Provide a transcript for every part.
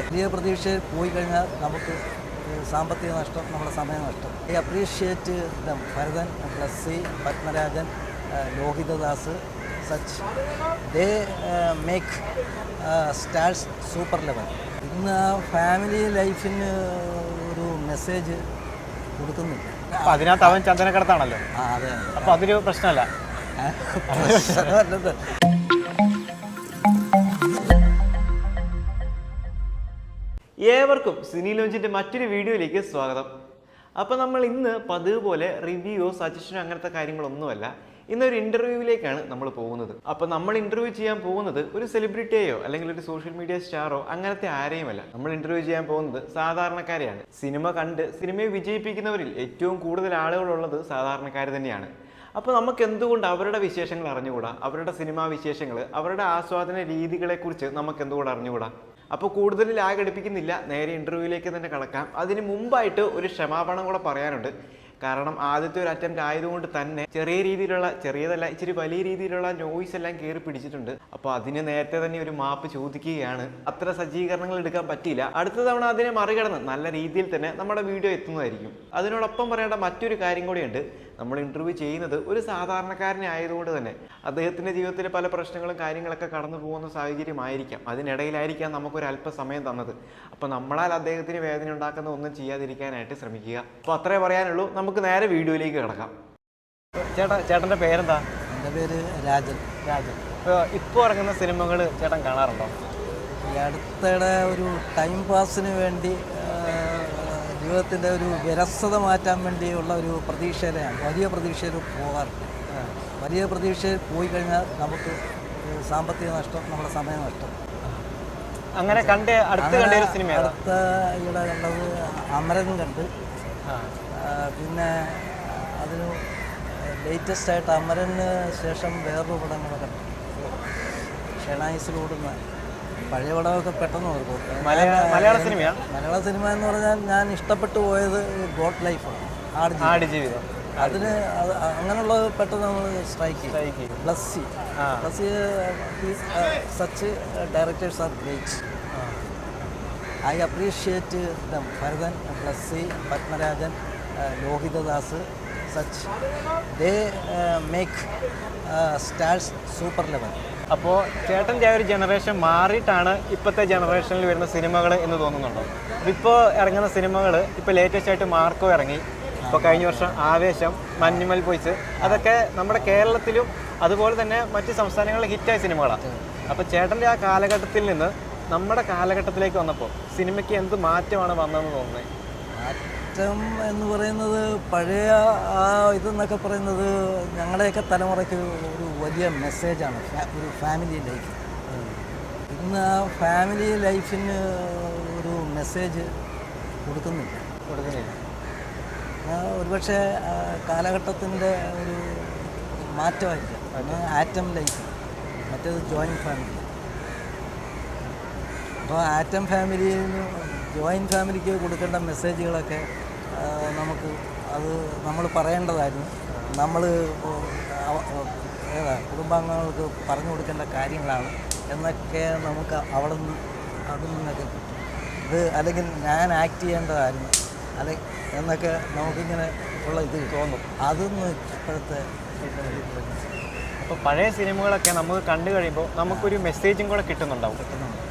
വലിയ പ്രതീക്ഷയിൽ പോയി കഴിഞ്ഞാൽ നമുക്ക് സാമ്പത്തിക നഷ്ടം, നമ്മുടെ സമയ നഷ്ടം. I appreciate dum. Bharathan, Blessy, Padmarajan, Lohithadas, such they make stars super level. ഇന്ന് ഫാമിലി ലൈഫിന് ഒരു മെസ്സേജ് കൊടുക്കുന്നില്ല. അതിനകത്ത് അവൻ ചന്ദനക്കടത്താണല്ലോ. അതെ, അപ്പോൾ അതൊരു പ്രശ്നമല്ല. ഏവർക്കും സിനി ലോഞ്ചിൻ്റെ മറ്റൊരു വീഡിയോയിലേക്ക് സ്വാഗതം. അപ്പോൾ നമ്മൾ ഇന്ന് പതിവ് പോലെ റിവ്യൂയോ സജഷനോ അങ്ങനത്തെ കാര്യങ്ങളൊന്നുമല്ല, ഇന്നൊരു ഇൻ്റർവ്യൂവിലേക്കാണ് നമ്മൾ പോകുന്നത്. അപ്പോൾ നമ്മൾ ഇൻ്റർവ്യൂ ചെയ്യാൻ പോകുന്നത് ഒരു സെലിബ്രിറ്റിയെയോ അല്ലെങ്കിൽ ഒരു സോഷ്യൽ മീഡിയ സ്റ്റാറോ അങ്ങനത്തെ ആരെയുമല്ല. നമ്മൾ ഇൻ്റർവ്യൂ ചെയ്യാൻ പോകുന്നത് സാധാരണക്കാരെയാണ്. സിനിമ കണ്ട് സിനിമയെ വിജയിപ്പിക്കുന്നവരിൽ ഏറ്റവും കൂടുതൽ ആളുകളുള്ളത് സാധാരണക്കാർ തന്നെയാണ്. അപ്പോൾ നമുക്ക് എന്തുകൊണ്ട് അവരുടെ വിശേഷങ്ങൾ അറിഞ്ഞുകൂടാ? അവരുടെ സിനിമാ വിശേഷങ്ങൾ, അവരുടെ ആസ്വാദന രീതികളെക്കുറിച്ച് നമുക്ക് എന്തുകൊണ്ട് അറിഞ്ഞുകൂടാ? അപ്പോൾ കൂടുതൽ ലാഗ് അടിപ്പിക്കുന്നില്ല, നേരെ ഇൻ്റർവ്യൂവിലേക്ക് തന്നെ കടക്കാം. അതിന് മുമ്പായിട്ട് ഒരു ക്ഷമാപണം കൂടെ പറയാനുണ്ട്. കാരണം ആദ്യത്തെ ഒരു അറ്റംപ്റ്റ് ആയതുകൊണ്ട് തന്നെ ചെറിയ രീതിയിലുള്ള, ചെറിയതല്ല ഇച്ചിരി വലിയ രീതിയിലുള്ള നോയ്സ് എല്ലാം കയറി പിടിച്ചിട്ടുണ്ട്. അപ്പോൾ അതിന് നേരത്തെ തന്നെ ഒരു മാപ്പ് ചോദിക്കുകയാണ്. അത്ര സജ്ജീകരണങ്ങൾ എടുക്കാൻ പറ്റിയില്ല. അടുത്ത തവണ അതിനെ മറികടന്ന് നല്ല രീതിയിൽ തന്നെ നമ്മുടെ വീഡിയോ എത്തുന്നതായിരിക്കും. അതിനോടൊപ്പം പറയേണ്ട മറ്റൊരു കാര്യം കൂടിയുണ്ട്. നമ്മൾ ഇൻ്റർവ്യൂ ചെയ്യുന്നത് ഒരു സാധാരണക്കാരനെ ആയതുകൊണ്ട് തന്നെ അദ്ദേഹത്തിൻ്റെ ജീവിതത്തിലെ പല പ്രശ്നങ്ങളും കാര്യങ്ങളൊക്കെ കടന്നു പോകുന്ന സാഹചര്യമായിരിക്കാം. അതിനിടയിലായിരിക്കാം നമുക്കൊരു അല്പസമയം തന്നത്. അപ്പോൾ നമ്മളാൽ അദ്ദേഹത്തിന് വേദന ഉണ്ടാക്കുന്ന ഒന്നും ചെയ്യാതിരിക്കാനായിട്ട് ശ്രമിക്കുക. അപ്പോൾ അത്രേ പറയാനുള്ളൂ. നമുക്ക് നേരെ വീഡിയോയിലേക്ക് കിടക്കാം. ചേട്ടൻ്റെ പേരെന്താ? എൻ്റെ പേര് രാജൻ. ഇപ്പോൾ ഇറങ്ങുന്ന സിനിമകൾ ചേട്ടൻ കാണാറുണ്ടോ? ഈ അടുത്തിടെ ഒരു ടൈം പാസിന് വേണ്ടി, ജീവിതത്തിൻ്റെ ഒരു വിരസത മാറ്റാൻ വേണ്ടിയുള്ള ഒരു പ്രതീക്ഷയിലാണ്. വലിയ പ്രതീക്ഷയിൽ പോകാറുണ്ട്. വലിയ പ്രതീക്ഷയിൽ പോയി കഴിഞ്ഞാൽ നമുക്ക് സാമ്പത്തിക നഷ്ടം, നമ്മുടെ സമയ നഷ്ടം. അങ്ങനെ അടുത്ത ഇവിടെ കണ്ടത് അമരൻ കണ്ട്. പിന്നെ അതിന് ലേറ്റസ്റ്റ് ആയിട്ട് അമരന് ശേഷം വേറൊരു പടങ്ങൾ കണ്ടു. ഷെണായിസിലോടുന്ന പഴയ പടമൊക്കെ പെട്ടെന്ന് ഓർക്കും. മലയാള സിനിമ എന്ന് പറഞ്ഞാൽ ഞാൻ ഇഷ്ടപ്പെട്ടു പോയത് ഗോഡ് ലൈഫാണ്, ആടുജീവിതം. അതിന് അങ്ങനെയുള്ളത് പെട്ടെന്ന് നമ്മൾ സ്ട്രൈക്ക് ചെയ്യും. Blessy such directors are great. I appreciate dum. Bharathan, Blessy, Padmarajan, Lohithadas, such they make stars super level. അപ്പോൾ ചേട്ടൻ്റെ ആ ഒരു ജനറേഷൻ മാറിയിട്ടാണ് ഇപ്പോഴത്തെ ജനറേഷനിൽ വരുന്ന സിനിമകൾ എന്ന് തോന്നുന്നുണ്ടോ? ഇപ്പോൾ ഇറങ്ങുന്ന സിനിമകൾ ഇപ്പോൾ ലേറ്റസ്റ്റ് ആയിട്ട് മാർക്കോ ഇറങ്ങി, ഇപ്പോൾ കഴിഞ്ഞ വർഷം ആവേശം, മഞ്ഞുമൽ ബോയ്സ്, അതൊക്കെ നമ്മുടെ കേരളത്തിലും അതുപോലെ തന്നെ മറ്റ് സംസ്ഥാനങ്ങളിലെ ഹിറ്റായ സിനിമകളാണ്. അപ്പോൾ ചേട്ടൻ്റെ ആ കാലഘട്ടത്തിൽ നിന്ന് നമ്മുടെ കാലഘട്ടത്തിലേക്ക് വന്നപ്പോൾ സിനിമയ്ക്ക് എന്ത് മാറ്റമാണ് വന്നതെന്ന് തോന്നുന്നത്? മാറ്റം എന്ന് പറയുന്നത് പഴയ ആ ഇതെന്നൊക്കെ പറയുന്നത് ഞങ്ങളുടെയൊക്കെ തലമുറയ്ക്ക് ഒരു വലിയ മെസ്സേജാണ്, ഒരു ഫാമിലി ലൈഫ്. ഇന്ന് ആ ഫാമിലി ലൈഫിന് ഒരു മെസ്സേജ് കൊടുക്കുന്നില്ല. ഒരുപക്ഷെ കാലഘട്ടത്തിൻ്റെ ഒരു മാറ്റമായിരിക്കാം. ആറ്റം ലൈഫ്, മറ്റേത് ജോയിൻറ്റ് ഫാമിലി. അപ്പോൾ ആറ്റം ഫാമിലിന് ജോയിൻറ്റ് ഫാമിലിക്ക് കൊടുക്കേണ്ട മെസ്സേജുകളൊക്കെ നമ്മൾ പറയേണ്ടതായിരുന്നു. നമ്മൾ കുടുംബാംഗങ്ങൾക്ക് പറഞ്ഞു കൊടുക്കേണ്ട കാര്യങ്ങളാണ് എന്നൊക്കെ നമുക്ക് അവിടെ നിന്ന് അതിൽ നിന്നൊക്കെ കിട്ടും. അല്ലെങ്കിൽ ഞാൻ ആക്ട് ചെയ്യേണ്ടതായിരുന്നു എന്നൊക്കെ നമുക്കിങ്ങനെ ഉള്ള ഇത് തോന്നും. അതൊന്നും ഇപ്പോഴത്തെ. അപ്പോൾ പഴയ സിനിമകളൊക്കെ നമുക്ക് കണ്ടു കഴിയുമ്പോൾ നമുക്കൊരു മെസ്സേജും കൂടെ കിട്ടുന്നുണ്ടാവും.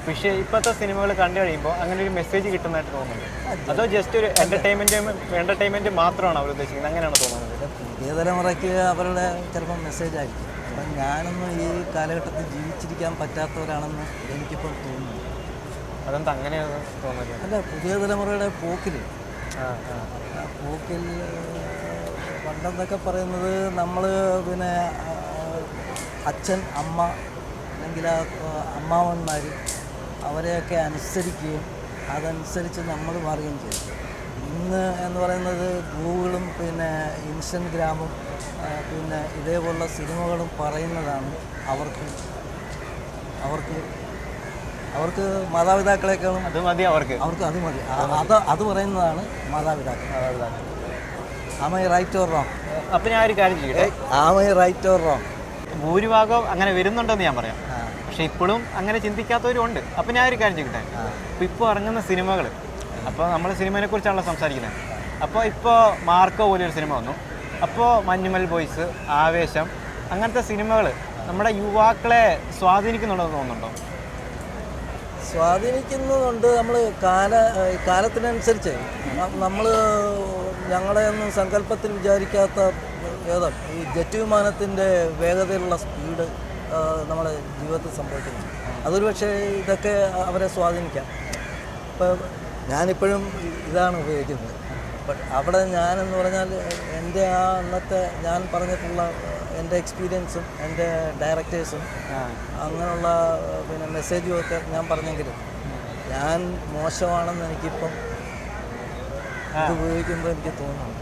പക്ഷേ ഇപ്പോഴത്തെ സിനിമകൾ കണ്ടു കഴിയുമ്പോൾ അങ്ങനെ ഒരു മെസ്സേജ് കിട്ടുന്നതായിട്ട് തോന്നുന്നുണ്ട്. അതോ ജസ്റ്റ് ഒരു എൻ്റർടൈൻമെൻറ്റ് മാത്രമാണ് അവർ ഉദ്ദേശിക്കുന്നത്, അങ്ങനെയാണ് തോന്നുന്നത്? പുതിയ തലമുറയ്ക്ക് അവരുടെ ചിലപ്പോൾ മെസ്സേജായിരിക്കും. അപ്പം ഞാനൊന്നും ഈ കാലഘട്ടത്തിൽ ജീവിച്ചിരിക്കാൻ പറ്റാത്തവരാണെന്ന് എനിക്കിപ്പം തോന്നുന്നു. അതെന്താ അങ്ങനെയാണ് തോന്നുന്നത്? അല്ല, പുതിയ തലമുറയുടെ പോക്കിൽ പണ്ടെന്നൊക്കെ പറയുന്നത് നമ്മൾ പിന്നെ അച്ഛൻ, അമ്മ അല്ലെങ്കിൽ അമ്മാവന്മാർ അവരെയൊക്കെ അനുസരിക്കുകയും അതനുസരിച്ച് നമ്മൾ മാറുകയും ചെയ്തു. ഇന്ന് എന്ന് പറയുന്നത് ഗൂഗിളും പിന്നെ ഇൻസ്റ്റഗ്രാമും പിന്നെ ഇതേപോലുള്ള സിനിമകളും പറയുന്നതാണ് അവർക്ക് മാതാപിതാക്കളെക്കാളും അത് മതി. അവർക്ക് അത് മതി. അത് പറയുന്നതാണ് മാതാപിതാക്കൾ. Am I right or wrong? അപ്പം ഞാൻ ഒരു കാര്യം ചെയ്യട്ടെ. Am I right or wrong? ഭൂരിഭാഗം അങ്ങനെ വരുന്നുണ്ടെന്ന് ഞാൻ പറയാം. പക്ഷേ പക്ഷെ ഇപ്പോഴും അങ്ങനെ ചിന്തിക്കാത്തവരും ഉണ്ട്. അപ്പോൾ ഞാൻ ഒരു കാര്യം ചോദിക്കട്ടെ, ഇപ്പോൾ ഇറങ്ങുന്ന സിനിമകൾ, അപ്പോൾ നമ്മൾ സിനിമയെ കുറിച്ചാണല്ലോ സംസാരിക്കുന്നത്. അപ്പോൾ ഇപ്പോൾ മാർക്കോ പോലെയൊരു സിനിമ വന്നു. അപ്പോൾ മഞ്ഞുമൽ ബോയ്സ്, ആവേശം, അങ്ങനത്തെ സിനിമകൾ നമ്മുടെ യുവാക്കളെ സ്വാധീനിക്കുന്നുണ്ടെന്ന് തോന്നുന്നുണ്ടോ? സ്വാധീനിക്കുന്നുണ്ട്. നമ്മൾ കാലത്തിനനുസരിച്ച് നമ്മൾ ഞങ്ങളെ ഒന്നും സങ്കല്പത്തിൽ വിചാരിക്കാത്ത ഈ ജെറ്റ് വിമാനത്തിൻ്റെ വേഗതയിലുള്ള സ്പീഡ് നമ്മുടെ ജീവിതത്തിൽ സംഭവിക്കുന്നു. അതൊരു പക്ഷേ ഇതൊക്കെ അവരെ സ്വാധീനിക്കാം. ഇപ്പോൾ ഞാനിപ്പോഴും ഇതാണ് ഉപയോഗിക്കുന്നത്. അവിടെ ഞാനെന്ന് പറഞ്ഞാൽ എൻ്റെ അന്നത്തെ ഞാൻ പറഞ്ഞിട്ടുള്ള എൻ്റെ എക്സ്പീരിയൻസും എൻ്റെ ഡയറക്ടേഴ്സും അങ്ങനെയുള്ള മെസ്സേജും ഒക്കെ ഞാൻ പറഞ്ഞെങ്കിലും ഞാൻ മോശമാണെന്ന് എനിക്കിപ്പം ഇത് ഉപയോഗിക്കുമ്പോൾ എനിക്ക് തോന്നുന്നു.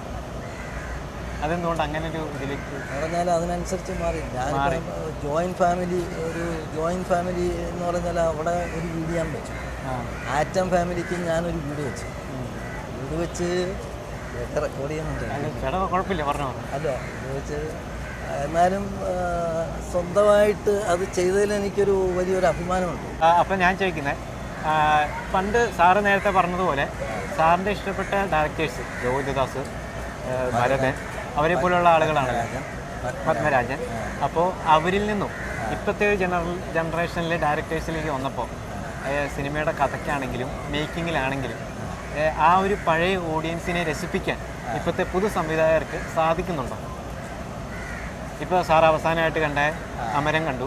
അതെന്തുകൊണ്ട് അങ്ങനെ ഒരു ഇതിലേക്ക് പറഞ്ഞാൽ അതിനനുസരിച്ച് മാറി. ഞാനിപ്പം ജോയിൻറ്റ് ഫാമിലി എന്ന് പറഞ്ഞാൽ അവിടെ ഒരു വീഡിയോ ഞാൻ വെച്ചു. ആറ്റം ഫാമിലിക്ക് ഞാനൊരു വീഡിയോ വെച്ചു. വീഡിയോ വെച്ച് റെക്കോർഡ് ചെയ്യുന്നുണ്ട്. കുഴപ്പമില്ല, പറഞ്ഞോ. അല്ല, വീഡിയോ വെച്ച് എന്നാലും സ്വന്തമായിട്ട് അത് ചെയ്തതിൽ എനിക്കൊരു വലിയൊരു അഭിമാനമുണ്ട്. അപ്പം ഞാൻ ചോദിക്കുന്നത്, പണ്ട് സാറ് നേരത്തെ പറഞ്ഞതുപോലെ സാറിൻ്റെ ഇഷ്ടപ്പെട്ട ഡയറക്ടേഴ്സ് ജോതിദാസ്, ഭരതൻ, അവരെ പോലുള്ള ആളുകളാണ്, പത്മരാജൻ. അപ്പോൾ അവരിൽ നിന്നും ഇപ്പോഴത്തെ ഒരു ജനറേഷനിലെ ഡയറക്ടേഴ്സിലേക്ക് വന്നപ്പോൾ സിനിമയുടെ കഥയ്ക്കാണെങ്കിലും മേക്കിങ്ങിലാണെങ്കിലും ആ ഒരു പഴയ ഓഡിയൻസിനെ രസിപ്പിക്കാൻ ഇപ്പോഴത്തെ പുതു സംവിധായകർക്ക് സാധിക്കുന്നുണ്ടോ? ഇപ്പോൾ സാർ അവസാനമായിട്ട് കണ്ട അമരം കണ്ടു,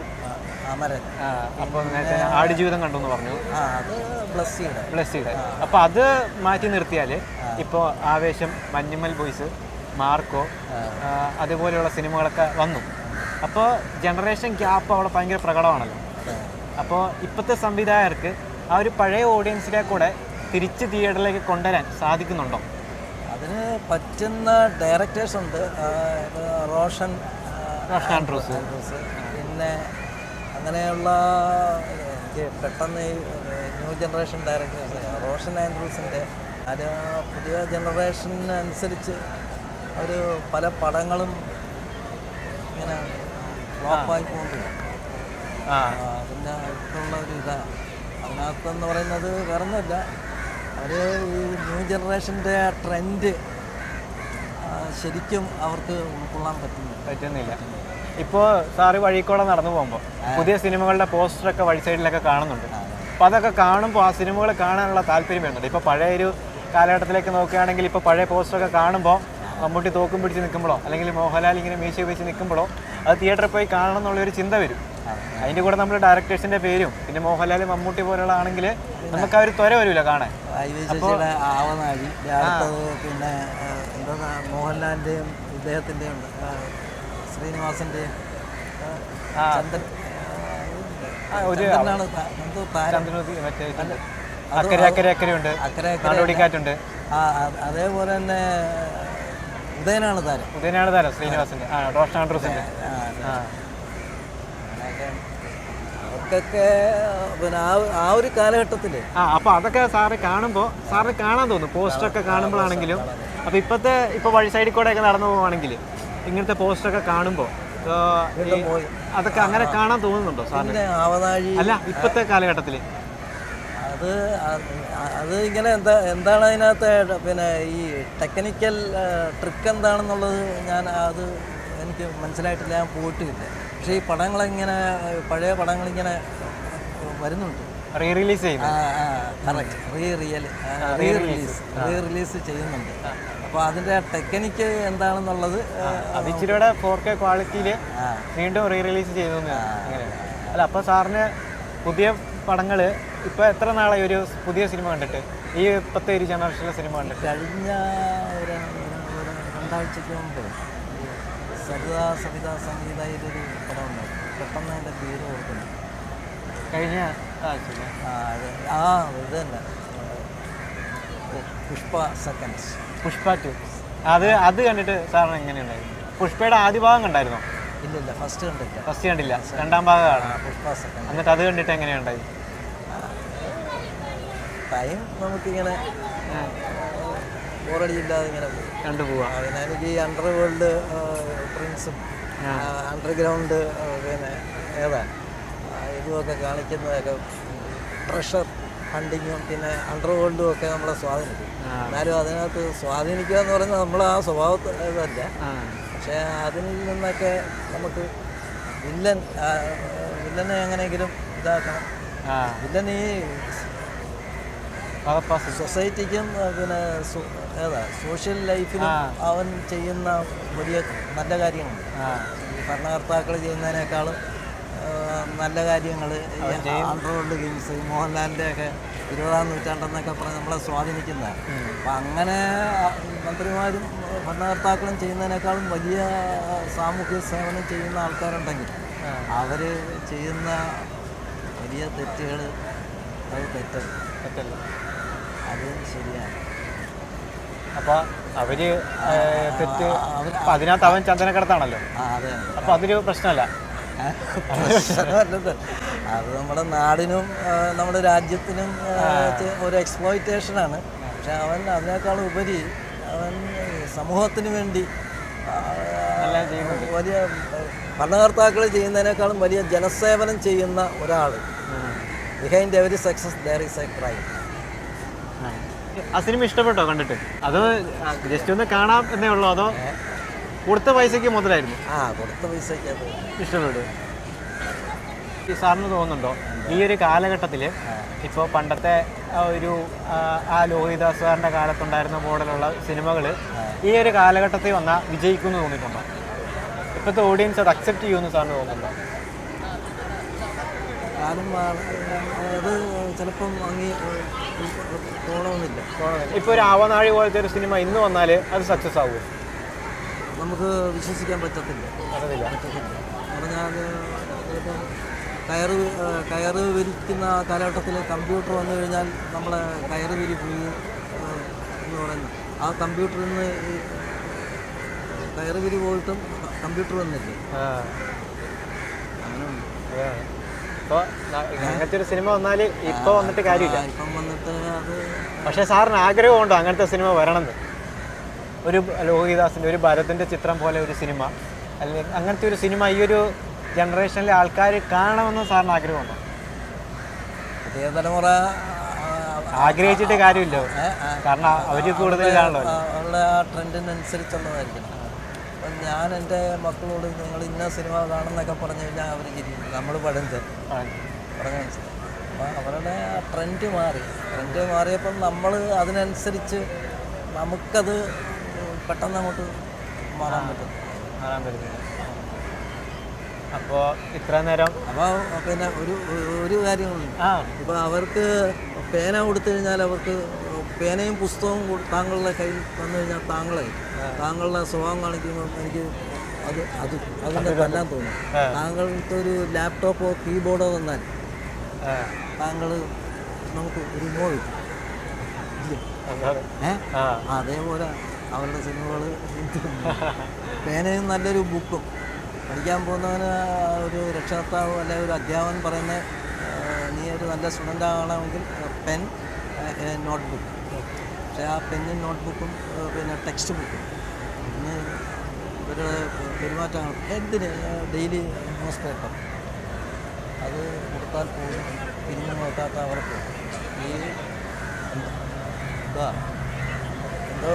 അപ്പോൾ നേരത്തെ ആടുജീവിതം കണ്ടു എന്ന് പറഞ്ഞു, ബ്ലസ്സിയുടെ. അപ്പോൾ അത് മാറ്റി നിർത്തിയാൽ ഇപ്പോൾ ആവേശം, മഞ്ഞുമൽ ബോയ്സ്, മാർക്കോ, അതുപോലെയുള്ള സിനിമകളൊക്കെ വന്നു. അപ്പോൾ ജനറേഷൻ ഗ്യാപ്പ് അവിടെ ഭയങ്കര പ്രകടമാണല്ലോ. അപ്പോൾ ഇപ്പോഴത്തെ സംവിധായകർക്ക് ആ ഒരു പഴയ ഓഡിയൻസിനെ കൂടെ തിരിച്ച് തിയേറ്ററിലേക്ക് കൊണ്ടുവരാൻ സാധിക്കുന്നുണ്ടോ? അതിന് പറ്റുന്ന ഡയറക്ടേഴ്സ് ഉണ്ട്. റോഷൻ ആൻഡ്രൂസ്, പിന്നെ അങ്ങനെയുള്ള എനിക്ക് പെട്ടെന്ന് ന്യൂ ജനറേഷൻ ഡയറക്ടേഴ്സ്, റോഷൻ ആൻഡ്രൂസിൻ്റെ അത് പുതിയ ജനറേഷനനുസരിച്ച് അവർ പല പടങ്ങളും ഇങ്ങനെ ഫ്ലോപ്പായി പോകുന്നുണ്ട്. പിന്നെ ഇപ്പോഴുള്ള ഒരു ഇതാണ് അതിനകത്തെന്ന് പറയുന്നത് വേറൊന്നുമില്ല. അവർ ഈ ന്യൂ ജനറേഷൻ്റെ ട്രെൻഡ് ശരിക്കും അവർക്ക് ഉൾക്കൊള്ളാൻ പറ്റുന്നില്ല. ഇപ്പോൾ സാറ് വഴിക്കൂടെ നടന്നു പോകുമ്പോൾ പുതിയ സിനിമകളുടെ പോസ്റ്ററൊക്കെ വഴി സൈഡിലൊക്കെ കാണുന്നുണ്ട്. അപ്പോൾ അതൊക്കെ കാണുമ്പോൾ ആ സിനിമകൾ കാണാനുള്ള താല്പര്യം വരുന്നുണ്ട്. ഇപ്പോൾ പഴയൊരു കാലഘട്ടത്തിലേക്ക് നോക്കുകയാണെങ്കിൽ ഇപ്പോൾ പഴയ പോസ്റ്ററൊക്കെ കാണുമ്പോൾ മമ്മൂട്ടി തോക്കും പിടിച്ച് നിൽക്കുമ്പോഴോ അല്ലെങ്കിൽ മോഹൻലാൽ ഇങ്ങനെ മീശ വെച്ച് നിൽക്കുമ്പോഴോ അത് തിയേറ്ററിൽ പോയി കാണണം എന്നുള്ളൊരു ചിന്ത വരും. അതിൻ്റെ കൂടെ നമ്മൾ ഡയറക്ടേഴ്സിൻ്റെ പേരും പിന്നെ മോഹൻലാൽ മമ്മൂട്ടി പോലുള്ള ആണെങ്കിൽ നമുക്ക് ആ ഒരു ത്വര വരില്ല കാണാൻ. ആവനാഴി, പിന്നെ എന്താ മോഹൻലാലിൻ്റെയും ഇദ്ദേഹത്തിൻ്റെയും ശ്രീനിവാസൻ്റെയും അക്കരയുണ്ട്. അതേപോലെ തന്നെ ഉദയനാണ് താരം ശ്രീനിവാസന്റെ, റോഷൻ ആൻഡ്രൂസിന്റെ. അവർക്കൊക്കെ പിന്നെ ആ ഒരു കാലഘട്ടത്തിൽ അപ്പൊ അതൊക്കെ സാറ് കാണുമ്പോൾ സാറിന് കാണാൻ തോന്നും. പോസ്റ്ററൊക്കെ കാണുമ്പോഴാണെങ്കിലും അപ്പൊ ഇപ്പൊ വഴി സൈഡിൽ കൂടെ ഒക്കെ നടന്നു പോവുകയാണെങ്കിൽ ഇങ്ങനത്തെ പോസ്റ്ററൊക്കെ കാണുമ്പോൾ അതൊക്കെ അങ്ങനെ കാണാൻ തോന്നുന്നുണ്ടോ സാറിന്? അല്ല, ഇപ്പോഴത്തെ കാലഘട്ടത്തിൽ അത് ഇങ്ങനെ എന്താണ് അതിനകത്ത് പിന്നെ ഈ ടെക്നിക്കൽ ട്രിക്ക് എന്താണെന്നുള്ളത് അത് എനിക്ക് മനസ്സിലായിട്ടില്ല, ഞാൻ പോയിട്ടില്ല. പക്ഷേ ഈ പടങ്ങളിങ്ങനെ പഴയ പടങ്ങളിങ്ങനെ വരുന്നുണ്ട്, റീ റിലീസ് ചെയ്യുന്നുണ്ട്. അപ്പോൾ അതിൻ്റെ ടെക്നിക്ക് എന്താണെന്നുള്ളത് അത് ഇച്ചിരിയുടെ 4K ക്വാളിറ്റിയിൽ വീണ്ടും റീ റിലീസ് ചെയ്തു. അല്ല, അപ്പോൾ സാറിന് പുതിയ പടങ്ങൾ ഇപ്പോൾ എത്ര നാളായി ഒരു പുതിയ സിനിമ കണ്ടിട്ട്, ഈ ഇപ്പോഴത്തെ ഒരു ജനറേഷനിലെ സിനിമ കണ്ടിട്ട്? കഴിഞ്ഞ ഒരു 2 ആഴ്ചയ്ക്ക് മുമ്പ് സവിത സംഗീതയിലൊരു പടം ഉണ്ടായി. പെട്ടെന്ന് അതിൻ്റെ പേര് ഓർക്കുന്നു. കഴിഞ്ഞ ഇത് തന്നെ പുഷ്പ 2. അത് കണ്ടിട്ട് സാറിന് എങ്ങനെയുണ്ടായിരുന്നു? പുഷ്പയുടെ ആദ്യ ഭാഗം കണ്ടായിരുന്നോ? ഇല്ല, ഫസ്റ്റ് കണ്ടില്ല. രണ്ടാം ഭാഗമാണ് പുഷ്പ. എന്നിട്ട് അത് കണ്ടിട്ട് എങ്ങനെയുണ്ടായി? ടൈം നമുക്കിങ്ങനെ ബോറടിയില്ലാതെ ഇങ്ങനെ കണ്ടുപോവാം. എനിക്ക് ഈ അണ്ടർവേൾഡ് പ്രിൻസും അണ്ടർഗ്രൗണ്ട് പിന്നെ ഏതാ ഇതുമൊക്കെ കാണിക്കുന്നതൊക്കെ ട്രഷർ ഹണ്ടിങ്ങും പിന്നെ അണ്ടർവേൾഡും ഒക്കെ നമ്മളെ സ്വാധീനിക്കും. എന്നാലും അതിനകത്ത് സ്വാധീനിക്കുക എന്ന് പറയുന്നത് നമ്മൾ ആ സ്വഭാവത്തിൽ ഇതല്ല. പക്ഷേ അതിൽ നിന്നൊക്കെ നമുക്ക് വില്ലനെ എങ്ങനെയെങ്കിലും ഇതാക്കണം. വില്ലൻ ഈ സൊസൈറ്റിക്കും പിന്നെ സോഷ്യൽ ലൈഫിലും അവൻ ചെയ്യുന്ന വലിയ നല്ല കാര്യങ്ങളുണ്ട്. ഈ ഭരണകർത്താക്കൾ ചെയ്യുന്നതിനേക്കാളും നല്ല കാര്യങ്ങൾ അണ്ടർവേൾഡ് ഗെയിംസ് മോഹൻലാലിൻ്റെ ഒക്കെ 20-ാം നൂറ്റാണ്ടെന്നൊക്കെ പറഞ്ഞ് നമ്മളെ സ്വാധീനിക്കുന്നതാണ്. അപ്പം അങ്ങനെ മന്ത്രിമാരും ഭരണകർത്താക്കളും ചെയ്യുന്നതിനേക്കാളും വലിയ സാമൂഹ്യ സേവനം ചെയ്യുന്ന ആൾക്കാരുണ്ടെങ്കിൽ അവർ ചെയ്യുന്ന വലിയ തെറ്റുകൾ അത് തെറ്റല്ല, അത് ശരിയാണ്. അപ്പോൾ അവർ തെറ്റ് അതിനകത്ത് അവൻ ചന്ദനക്കടത്താണല്ലോ. അതെ, അപ്പോൾ അതൊരു പ്രശ്നമല്ല. പ്രശ്നമല്ലത്. അത് നമ്മുടെ നാടിനും നമ്മുടെ രാജ്യത്തിനും ഒരു എക്സ്പ്ലോയിറ്റേഷനാണ്. പക്ഷെ അവൻ അതിനേക്കാളും ഉപരി അവൻ സമൂഹത്തിന് വേണ്ടി വലിയ ഭരണകർത്താക്കൾ ചെയ്യുന്നതിനേക്കാളും വലിയ ജനസേവനം ചെയ്യുന്ന ഒരാൾ. Behind every success there is a crime. ആ സിനിമ ഇഷ്ടപ്പെട്ടോ കണ്ടിട്ട്? അതോ ജസ്റ്റ് ഒന്ന് കാണാം എന്നേ ഉള്ളൂ, അതോ കൊടുത്ത പൈസയ്ക്ക് മുതലായിരുന്നു? കൊടുത്ത പൈസയ്ക്ക് അത് ഇഷ്ടപ്പെട്ടു. ഈ സാറിന് തോന്നുന്നുണ്ടോ ഈ ഒരു കാലഘട്ടത്തിൽ ഇപ്പോൾ പണ്ടത്തെ ഒരു ലോഹിതദാസ് സാറിൻ്റെ കാലത്തുണ്ടായിരുന്ന മോഡലുള്ള സിനിമകൾ ഈ ഒരു കാലഘട്ടത്തിൽ വന്നാൽ വിജയിക്കുമെന്ന് തോന്നിയിട്ടുണ്ടോ? ഇപ്പോഴത്തെ ഓഡിയൻസ് അത് അക്സെപ്റ്റ് ചെയ്യുമെന്ന് സാറിന് തോന്നുന്നുണ്ടോ? കാലം അത് ചിലപ്പം തോന്നണമെന്നില്ല. ഇപ്പോൾ ഒരു ആവനാഴി പോലത്തെ ഒരു സിനിമ ഇന്ന് വന്നാൽ അത് സക്സസ് ആവുമോ? നമുക്ക് വിശ്വസിക്കാൻ പറ്റത്തില്ല. പറഞ്ഞാൽ ചിലപ്പം കയറ് വിരിക്കുന്ന കാലഘട്ടത്തിൽ കമ്പ്യൂട്ടർ വന്നു കഴിഞ്ഞാൽ നമ്മളെ കയറ് വിരി പോയി എന്ന് പറയുന്നത് ആ കമ്പ്യൂട്ടറിൽ നിന്ന് കയറ് വിരി പോയിട്ടും കമ്പ്യൂട്ടർ വന്നില്ലേ? അങ്ങനെയുണ്ട്. അപ്പോൾ അങ്ങനത്തെ ഒരു സിനിമ വന്നാൽ ഇപ്പോൾ വന്നിട്ട് കാര്യമില്ല. ഇപ്പം വന്നിട്ട് അത് പക്ഷേ സാറിന് ആഗ്രഹമുണ്ടോ അങ്ങനത്തെ സിനിമ വരണമെന്ന്? ഒരു ലോഹിതദാസിൻ്റെ ഒരു ഭരതൻ്റെ ചിത്രം പോലെ ഒരു സിനിമ, അല്ലെങ്കിൽ അങ്ങനത്തെ ഒരു സിനിമ ഈ ഒരു ജനറേഷനിലെ ആൾക്കാർ കാണണമെന്ന് സാറിന് ആഗ്രഹമുണ്ടോ? പുതിയ തലമുറ ആഗ്രഹിച്ചിട്ട് കാര്യമില്ലോ, കാരണം അവർ കൂടുതൽ കാണണമല്ലോ. അവരുടെ ആ ട്രെൻഡിനനുസരിച്ചുള്ളതായിരിക്കണം. അപ്പം ഞാൻ എൻ്റെ മക്കളോട് നിങ്ങൾ ഇന്ന സിനിമ കാണുന്നൊക്കെ പറഞ്ഞു കഴിഞ്ഞാൽ അവർ ചിരിക്കും. നമ്മൾ പഴഞ്ച് പറഞ്ഞ മനസ്സിലായി. അപ്പോൾ അവരുടെ ആ ട്രെൻഡ് മാറിയപ്പം നമ്മൾ അതിനനുസരിച്ച് നമുക്കത് പെട്ടെന്ന് അങ്ങോട്ട് മാറാൻ പറ്റും. അപ്പോൾ ഇത്ര നേരം അപ്പോൾ പിന്നെ ഒരു കാര്യങ്ങളുണ്ട്. ഇപ്പോൾ അവർക്ക് പേന കൊടുത്തു കഴിഞ്ഞാൽ അവർക്ക് പേനയും പുസ്തകവും താങ്കളുടെ കയ്യിൽ വന്നു കഴിഞ്ഞാൽ താങ്കളുടെ സ്വഭാവം കാണിക്കുമ്പോൾ എനിക്ക് അതിൻ്റെ കൊല്ലാൻ തോന്നും. താങ്കൾക്ക് ഒരു ലാപ്ടോപ്പോ കീബോർഡോ തന്നാൽ താങ്കൾ നമുക്ക് ഒരു മോൾ അതേപോലെ അവരുടെ സിനിമകൾ പേനയും നല്ലൊരു ബുക്കും. പഠിക്കാൻ പോകുന്നവന് ഒരു രക്ഷകർത്താവ് അല്ലെങ്കിൽ ഒരു അധ്യാപകൻ പറയുന്ന നീ ഒരു നല്ല സ്റ്റുഡൻ്റ് ആകണമെങ്കിൽ പെൻ നോട്ട്ബുക്ക്. പക്ഷേ ആ പെന്നും നോട്ട്ബുക്കും പിന്നെ ടെക്സ്റ്റ് ബുക്കും ഇന്ന് ഇവരുടെ പെരുമാറ്റങ്ങൾ എന്തിന് ഡെയിലി ന്യൂസ് പേപ്പർ അത് കൊടുത്താൽ പോലും തിരിഞ്ഞു നോക്കാത്ത അവർക്ക് ഈ എന്താ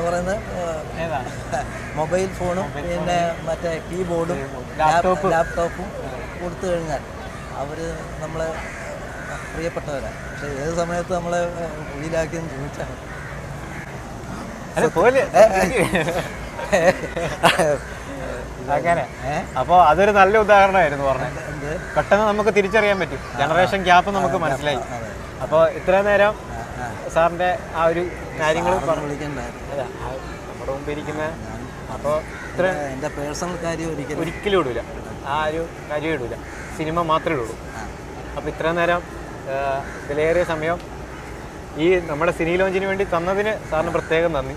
പറയുന്നത് മൊബൈൽ ഫോണും പിന്നെ മറ്റേ കീബോർഡും ലാപ്ടോപ്പും കൊടുത്തു കഴിഞ്ഞാൽ അവർ നമ്മളെ പ്രിയപ്പെട്ടവരാണ്. പക്ഷേ ഏത് സമയത്ത് നമ്മളെ ഉള്ളിലാക്കിയെന്ന് ചോദിച്ചാൽ അങ്ങനെ. അപ്പോൾ അതൊരു നല്ല ഉദാഹരണമായിരുന്നു പറഞ്ഞത്. പെട്ടെന്ന് നമുക്ക് തിരിച്ചറിയാൻ പറ്റും, ജനറേഷൻ ഗ്യാപ്പ് നമുക്ക് മനസ്സിലായി. അപ്പോൾ ഇത്രയും നേരം സാറിൻ്റെ ആ ഒരു കാര്യങ്ങൾ നമ്മുടെ മുമ്പ് ഇരിക്കുന്ന അപ്പോൾ ഇത്ര എൻ്റെ പേഴ്സണൽ കാര്യം ഒരിക്കലും ഇടൂല, ആ ഒരു കാര്യം ഇടൂല, സിനിമ മാത്രമേ ഇടുള്ളൂ. അപ്പോൾ ഇത്രയും നേരം വിലയേറിയ സമയം ഈ നമ്മുടെ സിനി ലോഞ്ചിന് വേണ്ടി തന്നതിന് സാറിന് പ്രത്യേകം നന്ദി.